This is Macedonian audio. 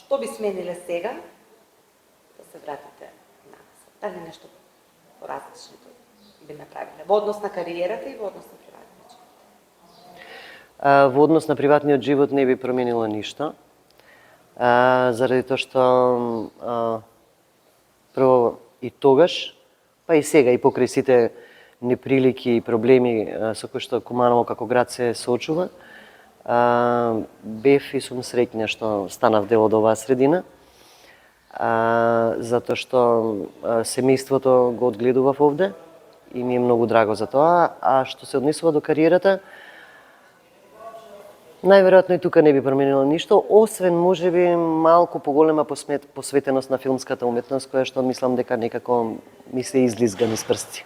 што би смениле сега да се вратите назад? Дали нешто поразлично би направиле во однос на кариерата и во однос на приватниот живот? Во однос на приватниот живот не би променило ништо. Заради тоа што прво и тогаш, па и сега, и покрај сите неприлики и проблеми со кои што Куманово како град се соочува, бев и сум среќна што станав дел од оваа средина, затоа што семејството го одгледував овде и ми е многу драго за тоа. А што се однесува до кариерата, најверојатно и тука не би променило ништо, освен можеби малку поголема посветеност на филмската уметност, која што мислам дека некако ми се излизга низ прсти.